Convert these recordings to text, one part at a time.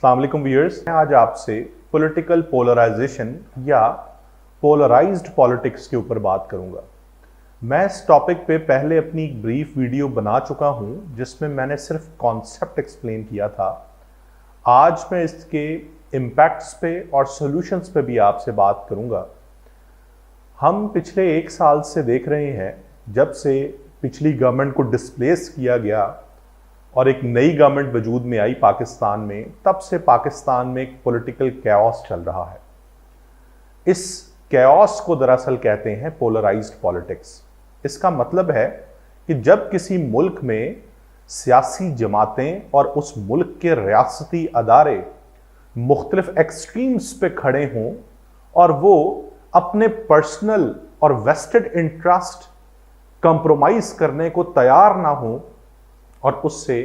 अस्सलाम वालेकुम व्यूअर्स, मैं आज आपसे पॉलिटिकल पोलराइजेशन या पोलराइज्ड पॉलिटिक्स के ऊपर बात करूंगा। मैं इस टॉपिक पे पहले अपनी एक ब्रीफ वीडियो बना चुका हूं जिसमें मैंने सिर्फ कॉन्सेप्ट एक्सप्लेन किया था। आज मैं इसके इम्पैक्ट्स पे और सॉल्यूशंस पे भी आपसे बात करूंगा। हम पिछले 1 साल से देख रहे हैं, जब से पिछली गवर्नमेंट को डिस्प्लेस किया गया और एक नई गवर्नमेंट वजूद में आई पाकिस्तान में, तब से पाकिस्तान में एक पॉलिटिकल कैओस चल रहा है। इस कैओस को दरअसल कहते हैं पोलराइज्ड पॉलिटिक्स। इसका मतलब है कि जब किसी मुल्क में सियासी जमातें और उस मुल्क के रियासती अदारे मुख्तलिफ एक्सट्रीम्स पे खड़े हों और वो अपने पर्सनल और वेस्टेड इंटरेस्ट कंप्रोमाइज करने को तैयार ना हो और उससे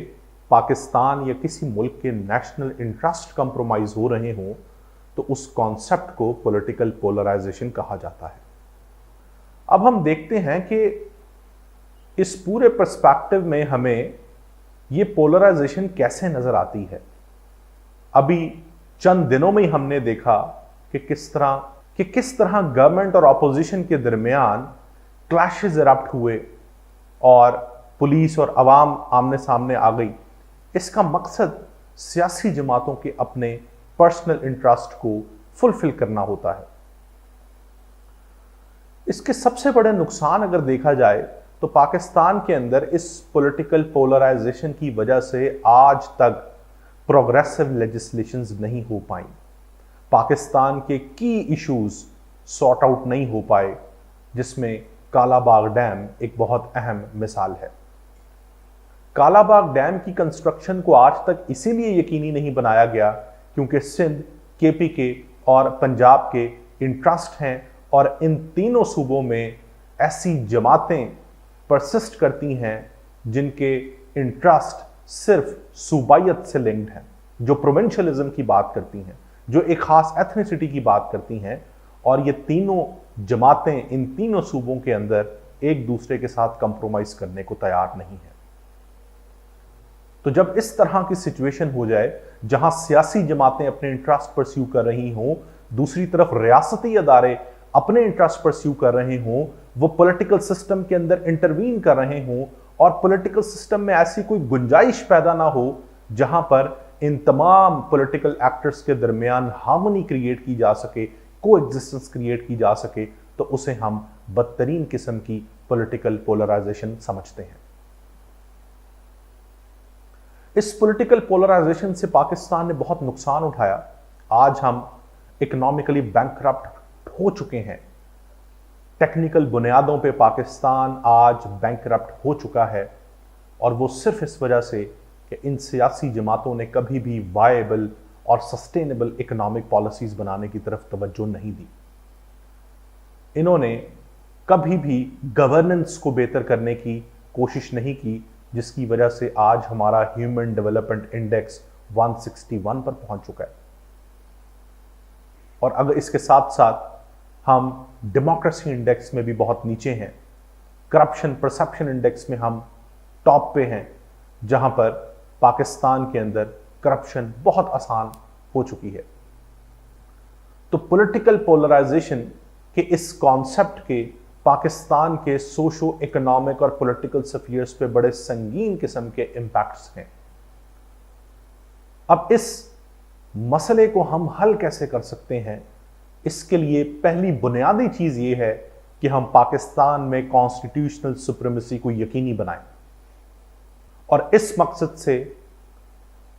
पाकिस्तान या किसी मुल्क के नेशनल इंटरेस्ट कंप्रोमाइज हो रहे हों, तो उस कॉन्सेप्ट को पॉलिटिकल पोलराइजेशन कहा जाता है। अब हम देखते हैं कि इस पूरे पर्सपेक्टिव में हमें ये पोलराइजेशन कैसे नजर आती है। अभी चंद दिनों में ही हमने देखा कि किस तरह गवर्नमेंट और ऑपोजिशन के दरमियान क्लैशेस इरप्ट हुए और पुलिस और अवाम आमने सामने आ गई। इसका मकसद सियासी जमातों के अपने पर्सनल इंटरेस्ट को फुलफिल करना होता है। इसके सबसे बड़े नुकसान अगर देखा जाए तो पाकिस्तान के अंदर इस पॉलिटिकल पोलराइजेशन की वजह से आज तक प्रोग्रेसिव लेजिस्लेशंस नहीं हो पाई। पाकिस्तान के की इश्यूज सॉर्ट आउट नहीं हो पाए, जिसमें कालाबाग डैम एक बहुत अहम मिसाल है। कालाबाग डैम की कंस्ट्रक्शन को आज तक इसीलिए यकीनी नहीं बनाया गया क्योंकि सिंध, केपीके और पंजाब के इंटरेस्ट हैं और इन तीनों सूबों में ऐसी जमातें परसिस्ट करती हैं जिनके इंटरेस्ट सिर्फ सूबायत से लिंक्ड हैं, जो प्रोविंशियलिज्म की बात करती हैं, जो एक खास एथनिसिटी की बात करती हैं। और ये तीनों जमातें इन तीनों सूबों के अंदर एक दूसरे के साथ कंप्रोमाइज करने को तैयार नहीं है। तो जब इस तरह की सिचुएशन हो जाए जहां सियासी जमातें अपने इंटरेस्ट परस्यू कर रही हों, दूसरी तरफ रियासती अदारे अपने इंटरेस्ट परस्यू कर रहे हों, वो पॉलिटिकल सिस्टम के अंदर इंटरवीन कर रहे हों और पॉलिटिकल सिस्टम में ऐसी कोई गुंजाइश पैदा ना हो जहां पर इन तमाम पॉलिटिकल एक्टर्स के दरमियान हार्मनी क्रिएट की जा सके, को एग्जिस्टेंस क्रिएट की जा सके, तो उसे हम बदतरीन किस्म की पॉलिटिकल पोलराइजेशन समझते हैं। इस पॉलिटिकल पोलराइजेशन से पाकिस्तान ने बहुत नुकसान उठाया। आज हम इकोनॉमिकली बैंकरप्ट हो चुके हैं। टेक्निकल बुनियादों पे पाकिस्तान आज बैंकरप्ट हो चुका है और वो सिर्फ इस वजह से कि इन सियासी जमातों ने कभी भी वायबल और सस्टेनेबल इकोनॉमिक पॉलिसीज बनाने की तरफ तवज्जो नहीं दी। इन्होंने कभी भी गवर्नेंस को बेहतर करने की कोशिश नहीं की, जिसकी वजह से आज हमारा ह्यूमन डेवलपमेंट इंडेक्स 161 पर पहुंच चुका है। और अगर इसके साथ साथ हम डेमोक्रेसी इंडेक्स में भी बहुत नीचे हैं। करप्शन परसेप्शन इंडेक्स में हम टॉप पे हैं, जहां पर पाकिस्तान के अंदर करप्शन बहुत आसान हो चुकी है। तो पॉलिटिकल पोलराइजेशन के इस कॉन्सेप्ट के पाकिस्तान के सोशो इकोनॉमिक और पॉलिटिकल स्फीयर्स पे बड़े संगीन किस्म के इंपैक्ट्स हैं। अब इस मसले को हम हल कैसे कर सकते हैं? इसके लिए पहली बुनियादी चीज ये है कि हम पाकिस्तान में कॉन्स्टिट्यूशनल सुप्रीमेसी को यकीनी बनाएं और इस मकसद से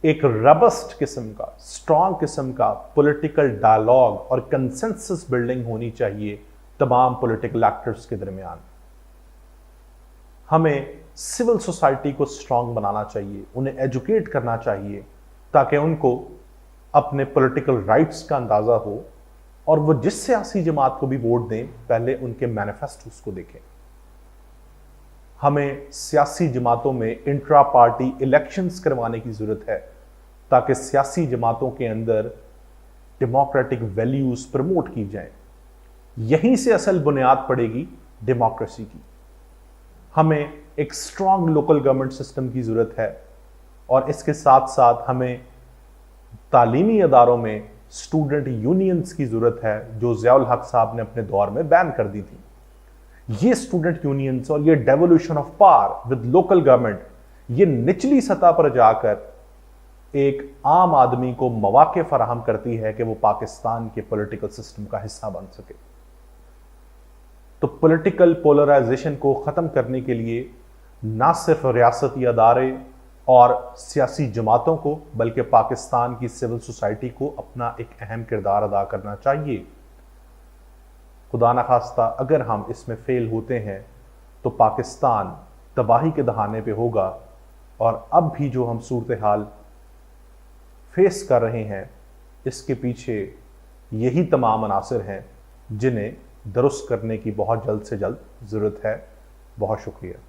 एक रबस्ट किस्म का, स्ट्रॉन्ग किस्म का पॉलिटिकल डायलॉग और कंसेंसस बिल्डिंग होनी चाहिए तमाम पॉलिटिकल एक्टर्स के दरमियान। हमें सिविल सोसाइटी को स्ट्रॉन्ग बनाना चाहिए, उन्हें एजुकेट करना चाहिए ताकि उनको अपने पॉलिटिकल राइट्स का अंदाजा हो और वो जिस सियासी जमात को भी वोट दें पहले उनके मैनिफेस्टोस को देखें। हमें सियासी जमातों में इंट्रा पार्टी इलेक्शंस करवाने की जरूरत है ताकि सियासी जमातों के अंदर डेमोक्रेटिक वैल्यूज प्रमोट की जाएं। यहीं से असल बुनियाद पड़ेगी डेमोक्रेसी की। हमें एक स्ट्रॉन्ग लोकल गवर्नमेंट सिस्टम की जरूरत है और इसके साथ साथ हमें तालीमी अदारों में स्टूडेंट यूनियंस की ज़रूरत है, जो ज़ियाउल हक साहब ने अपने दौर में बैन कर दी थी। ये स्टूडेंट यूनियंस और ये devolution of power with local government, ये निचली सतह पर जाकर एक आम आदमी को मौके फराहम करती है कि वो पाकिस्तान के पॉलिटिकल सिस्टम का हिस्सा बन सके। तो पॉलिटिकल पोलराइजेशन को ख़त्म करने के लिए ना सिर्फ रियासती अदारे और सियासी जमातों को, बल्कि पाकिस्तान की सिविल सोसाइटी को अपना एक अहम किरदार अदा करना चाहिए। खुदा न खास्ता अगर हम इसमें फेल होते हैं तो पाकिस्तान तबाही के दहाने पे होगा। और अब भी जो हम सूरत हाल फेस कर रहे हैं, इसके पीछे यही तमाम अनासर हैं जिन्हें दुरुस्त करने की बहुत जल्द से जल्द ज़रूरत है। बहुत शुक्रिया।